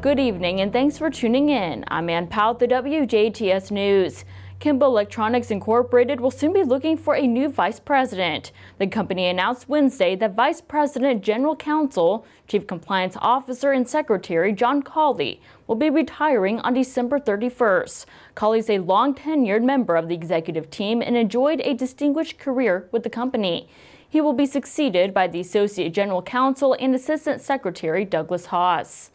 Good evening and thanks for tuning in. I'm Ann Powell with the WJTS News. Kimball Electronics Incorporated will soon be looking for a new vice president. The company announced Wednesday that Vice President, General Counsel, Chief Compliance Officer, and Secretary John Cawley will be retiring on December 31st. Cawley is a long-tenured member of the executive team and enjoyed a distinguished career with the company. He will be succeeded by the Associate General Counsel and Assistant Secretary Douglas Haas.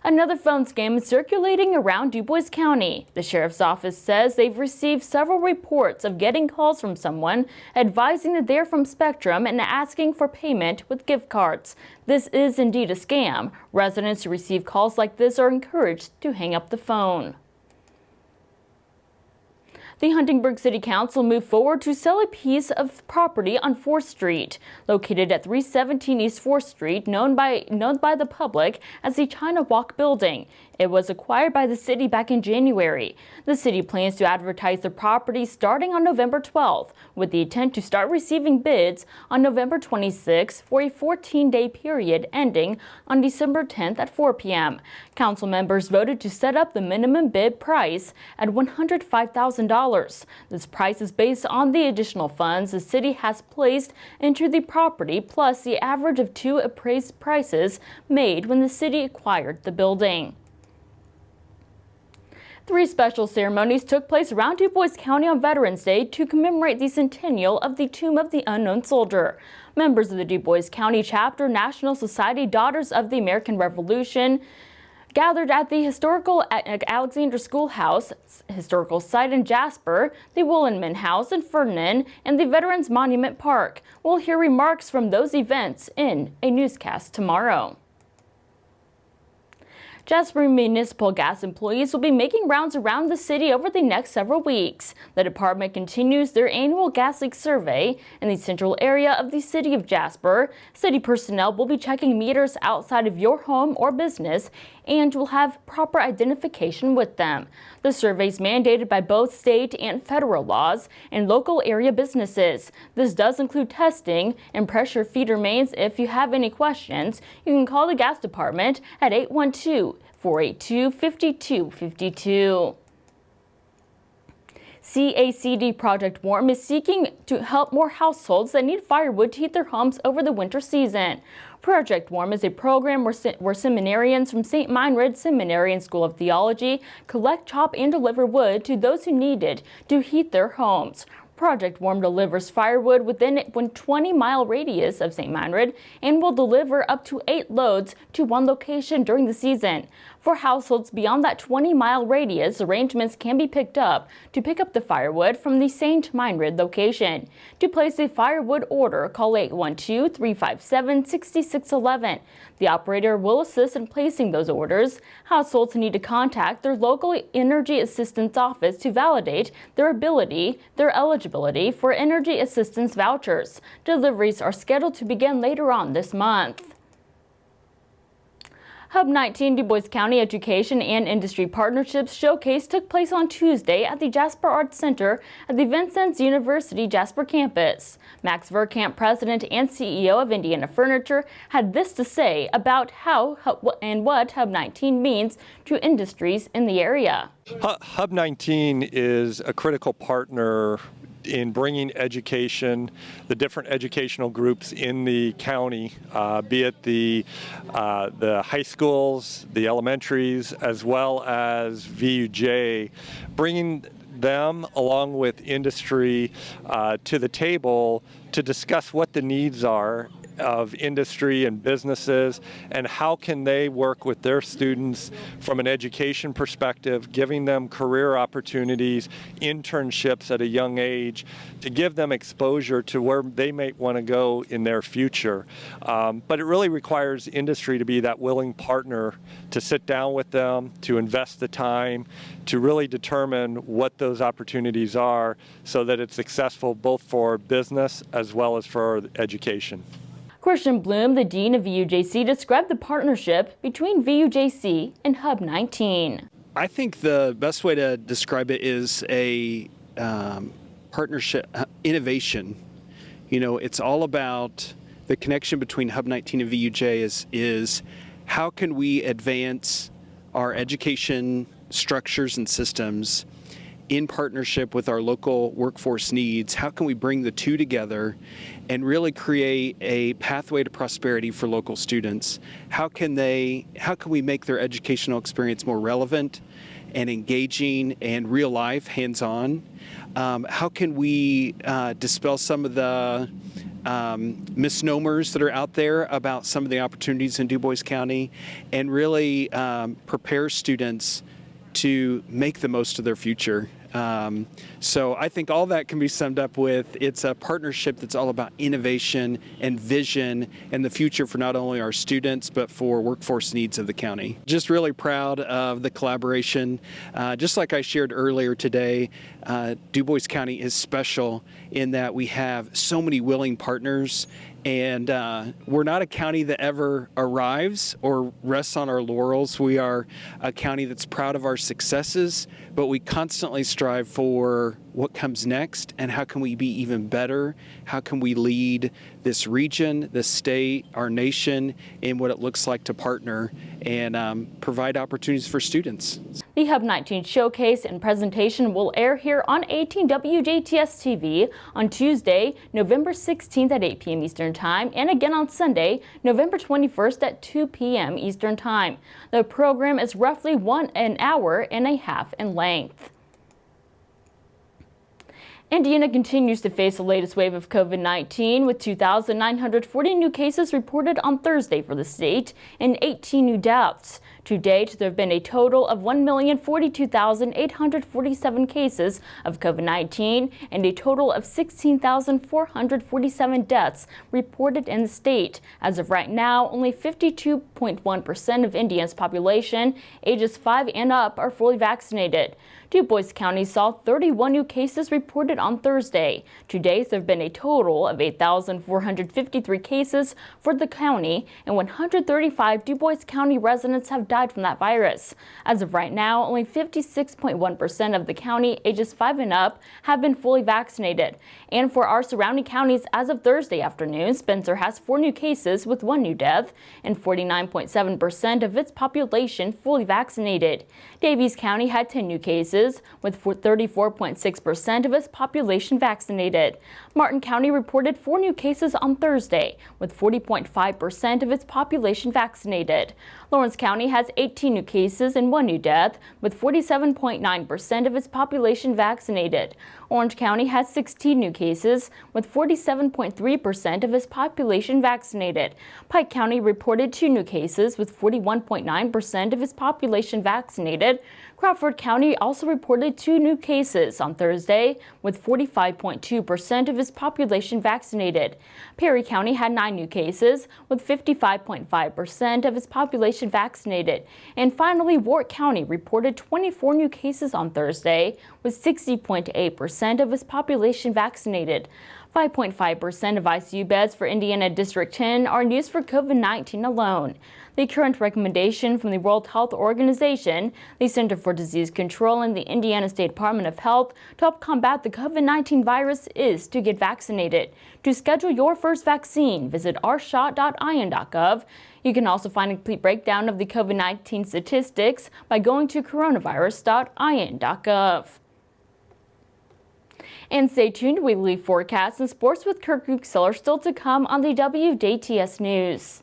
Another phone scam is circulating around Dubois County. The sheriff's office says they've received several reports of getting calls from someone advising that they're from Spectrum and asking for payment with gift cards. This is indeed a scam. Residents who receive calls like this are encouraged to hang up the phone. The Huntingburg City Council moved forward to sell a piece of property on 4th Street, located at 317 East 4th Street, known by the public as the China Walk building. It was acquired by the city back in January. The city plans to advertise the property starting on November 12th, with the intent to start receiving bids on November 26th for a 14-day period ending on December 10th at 4 p.m. Council members voted to set up the minimum bid price at $105,000. This price is based on the additional funds the city has placed into the property, plus the average of 2 appraised prices made when the city acquired the building. 3 special ceremonies took place around Dubois County on Veterans Day to commemorate the centennial of the Tomb of the Unknown Soldier. Members of the Dubois County Chapter National Society Daughters of the American Revolution gathered at the historical Alexander Schoolhouse, historical site in Jasper, the Willenman House in Ferdinand, and the Veterans Monument Park. We'll hear remarks from those events in a newscast tomorrow. Jasper Municipal Gas employees will be making rounds around the city over the next several weeks. The department continues their annual gas leak survey in the central area of the city of Jasper. City personnel will be checking meters outside of your home or business and will have proper identification with them. The survey is mandated by both state and federal laws and local area businesses. This does include testing and pressure feeder mains. If you have any questions, you can call the gas department at 812-482-5252. CACD Project Warm is seeking to help more households that need firewood to heat their homes over the winter season. Project Warm is a program where seminarians from St. Meinrad Seminary and School of Theology collect, chop, and deliver wood to those who need it to heat their homes. Project Warm delivers firewood within a 20-mile radius of St. Meinrad and will deliver up to 8 loads to one location during the season. For households beyond that 20-mile radius, arrangements can be picked up to pick up the firewood from the St. Meinrad location. To place a firewood order, call 812-357-6611. The operator will assist in placing those orders. Households need to contact their local energy assistance office to validate their eligibility for energy assistance vouchers. Deliveries are scheduled to begin later on this month. Hub19 Dubois County Education and Industry Partnerships Showcase took place on Tuesday at the Jasper Arts Center at the Vincennes University Jasper campus. Max Verkamp, president and CEO of Indiana Furniture, had this to say about how and what Hub19 means to industries in the area. Hub19 is a critical partner in bringing education, the different educational groups in the county, be it the high schools, the elementaries, as well as VUJ, bringing them along with industry to the table to discuss what the needs are of industry and businesses and how can they work with their students from an education perspective, giving them career opportunities, internships at a young age to give them exposure to where they may want to go in their future. But it really requires industry to be that willing partner to sit down with them, to invest the time, to really determine what those opportunities are so that it's successful both for business as well as for education. Christian Bloom, the dean of VUJC, described the partnership between VUJC and Hub19. I think the best way to describe it is a partnership, innovation. You know, it's all about the connection between Hub19 and VUJ is how can we advance our education structures and systems in partnership with our local workforce needs? How can we bring the two together and really create a pathway to prosperity for local students? How can we make their educational experience more relevant and engaging and real life, hands-on? How can we dispel some of the misnomers that are out there about some of the opportunities in Dubois County and really prepare students to make the most of their future? So I think all that can be summed up with, it's a partnership that's all about innovation and vision and the future for not only our students, but for workforce needs of the county. Just really proud of the collaboration. Just like I shared earlier today, Dubois County is special in that we have so many willing partners, and we're not a county that ever arrives or rests on our laurels. We are a county that's proud of our successes, but we constantly strive for what comes next and how can we be even better? How can we lead this region, the state, our nation in what it looks like to partner and provide opportunities for students? The Hub19 showcase and presentation will air here on 18 WJTS TV on Tuesday, November 16th at 8 p.m. Eastern Time, and again on Sunday, November 21st at 2 p.m. Eastern Time. The program is roughly 1.5 hours in length. Indiana continues to face the latest wave of COVID-19 with 2,940 new cases reported on Thursday for the state and 18 new deaths. To date, there have been a total of 1,042,847 cases of COVID-19 and a total of 16,447 deaths reported in the state. As of right now, only 52.1% of Indiana's population ages 5 and up are fully vaccinated. Dubois County saw 31 new cases reported on Thursday. To date, there have been a total of 8,453 cases for the county, and 135 Dubois County residents have died from that virus. As of right now, only 56.1% of the county ages 5 and up have been fully vaccinated. And for our surrounding counties, as of Thursday afternoon, Spencer has 4 new cases with 1 new death, and 49.7% of its population fully vaccinated. Davies County had 10 new cases, with 34.6% of its population vaccinated. Martin County reported 4 new cases on Thursday, with 40.5% of its population vaccinated. Lawrence County has 18 new cases and 1 new death, with 47.9% of its population vaccinated. Orange County has 16 new cases, with 47.3% of its population vaccinated. Pike County reported 2 new cases, with 41.9% of its population vaccinated. Crawford County also reported 2 new cases on Thursday, with 45.2% of its population vaccinated. Perry County had 9 new cases, with 55.5% of its population vaccinated. And finally, Warwick County reported 24 new cases on Thursday, with 60.8% of its population vaccinated. 5.5% of ICU beds for Indiana District 10 are used for COVID-19 alone. The current recommendation from the World Health Organization, the Center for Disease Control, and the Indiana State Department of Health to help combat the COVID-19 virus is to get vaccinated. To schedule your first vaccine, visit ourshot.in.gov. You can also find a complete breakdown of the COVID-19 statistics by going to coronavirus.in.gov. And stay tuned to weekly forecasts and sports with Kirk Guxel are still to come on the WJTS News.